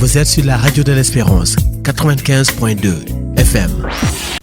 Vous êtes sur la radio de l'Espérance, 95.2 FM.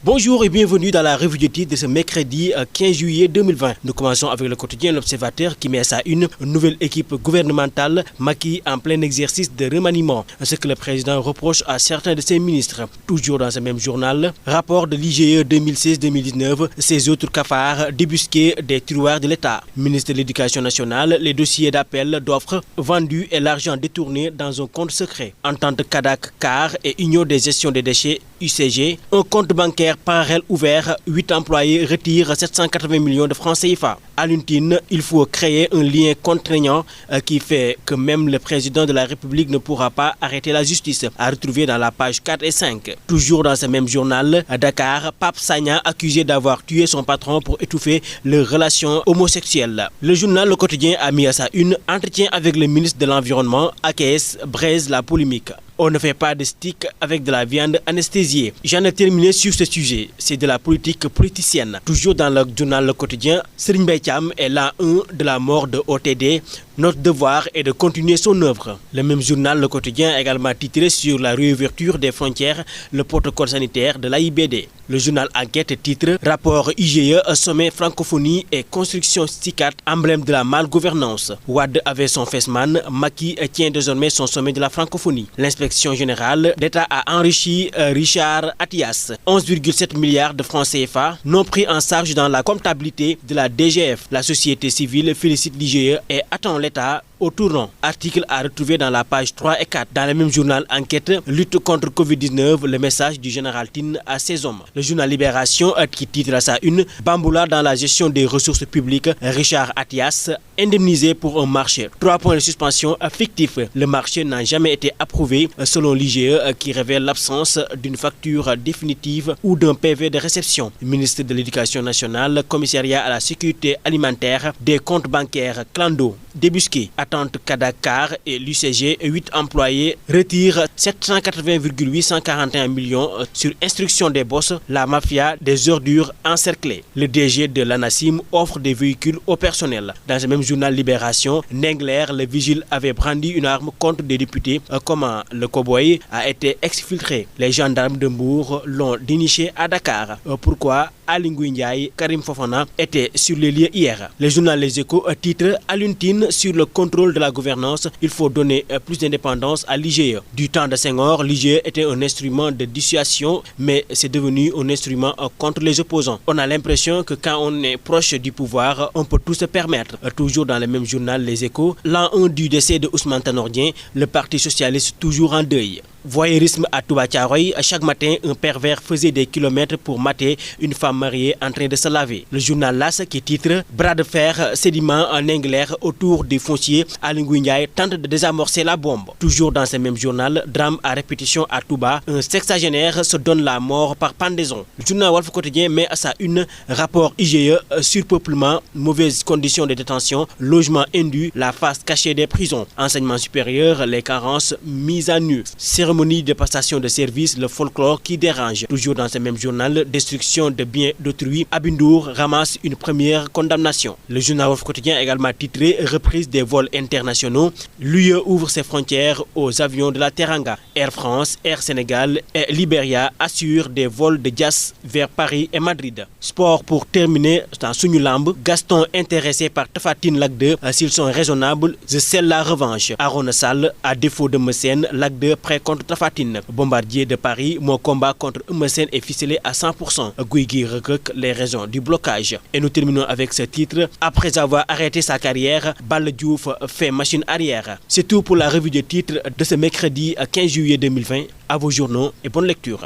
Bonjour et bienvenue dans la revue de titre de ce mercredi 15 juillet 2020. Nous commençons avec le quotidien L'Observateur qui met à sa une nouvelle équipe gouvernementale, Macky en plein exercice de remaniement. Ce que le président reproche à certains de ses ministres. Toujours dans ce même journal, rapport de l'IGE 2016-2019, ces autres cafards débusqués des tiroirs de l'État. Ministre de l'Éducation nationale, les dossiers d'appel d'offres vendus et l'argent détourné dans un compte secret. Entente Cadac-Car et Union des gestions des déchets UCG, un compte bancaire parallèle ouvert, 8 employés retirent 780 millions de francs CFA. À l'ultime, il faut créer un lien contraignant qui fait que même le président de la République ne pourra pas arrêter la justice, à retrouver dans la page 4 et 5. Toujours dans ce même journal, à Dakar, Pape Sagna accusé d'avoir tué son patron pour étouffer leurs relations homosexuelles. Le journal Le Quotidien a mis à sa une entretien avec le ministre de l'Environnement, AKS, braise la polémique. On ne fait pas de stick avec de la viande anesthésiée. J'en ai terminé sur ce sujet. C'est de la politique politicienne. Toujours dans le journal Le Quotidien, Serigne Mbaye Thiam est l'un de la mort de OTD. Notre devoir est de continuer son œuvre. Le même journal Le Quotidien a également titré sur la réouverture des frontières, le protocole sanitaire de l'AIBD. Le journal Enquête titre Rapport IGE, sommet francophonie et construction SICAT, emblème de la malgouvernance. Wade avait son Fesman, Macky tient désormais son sommet de la francophonie. L'inspection générale d'État a enrichi Richard Attias. 11,7 milliards de francs CFA non pris en charge dans la comptabilité de la DGF. La société civile félicite l'IGE et attend l'État au tournant. Article à retrouver dans la page 3 et 4. Dans le même journal Enquête, lutte contre Covid-19, le message du général Tine à ses hommes. Le journal Libération qui titre à sa une Bamboula dans la gestion des ressources publiques, Richard Attias indemnisé pour un marché. 3 points de suspension fictifs. Le marché n'a jamais été approuvé selon l'IGE qui révèle l'absence d'une facture définitive ou d'un PV de réception. Ministre de l'Éducation nationale, commissariat à la sécurité alimentaire, des comptes bancaires clando débusqués. Attente Cadac-Car et l'UCG, 8 employés retirent 780,841 millions sur instruction des boss, la mafia des ordures encerclées. Le DG de l'ANACIM offre des véhicules au personnel. Dans ce même journal Libération, Nengler, le vigile, avait brandi une arme contre des députés. Comment le cow-boy a été exfiltré. Les gendarmes de Mbour l'ont déniché à Dakar. Pourquoi Aly Ngouille Ndiaye, Karim Fofana étaient sur les lieux hier. Le journal Les Échos titre Aluntine sur le contrôle de la gouvernance, il faut donner plus d'indépendance à l'IGE. Du temps de Senghor, l'IGE était un instrument de dissuasion, mais c'est devenu un instrument contre les opposants. On a l'impression que quand on est proche du pouvoir, on peut tout se permettre. Toujours dans le même journal Les Échos, l'an 1 du décès de Ousmane Tanor Dieng, le Parti socialiste toujours en deuil. Voyeurisme à Touba Thiaroye, chaque matin, un pervers faisait des kilomètres pour mater une femme mariée en train de se laver. Le journal LAS qui titre Bras de fer, sédiment en Nengler autour des fonciers, Aly Ngouille Ndiaye tente de désamorcer la bombe. Toujours dans ce même journal, drame à répétition à Touba, un sexagénaire se donne la mort par pendaison. Le journal Walf Quotidien met à sa une rapport IGE, surpeuplement, mauvaises conditions de détention, logement indu, la face cachée des prisons, enseignement supérieur, les carences mises à nu. Cérémonie de passation de service, le folklore qui dérange. Toujours dans ce même journal, destruction de biens d'autrui, Abindour ramasse une première condamnation. Le journal Walf Quotidien a également titré Reprise des vols internationaux. L'UE ouvre ses frontières aux avions de la Teranga. Air France, Air Sénégal et Liberia assurent des vols de Dias vers Paris et Madrid. Sport pour terminer dans Sunu Lamb. Gaston intéressé par Tapha Tine Lac 2. S'ils sont raisonnables, je scelle la revanche. Arona Sall, à défaut de Messène, Lac 2 prêt contre Tapha Tine. Bombardier de Paris, mon combat contre Messène est ficelé à 100%. Guigui recrute les raisons du blocage. Et nous terminons avec ce titre. Après avoir arrêté sa carrière, Balla Diouf fait machine arrière. C'est tout pour la revue de titres de ce mercredi 15 juillet 2020. À vos journaux et bonne lecture.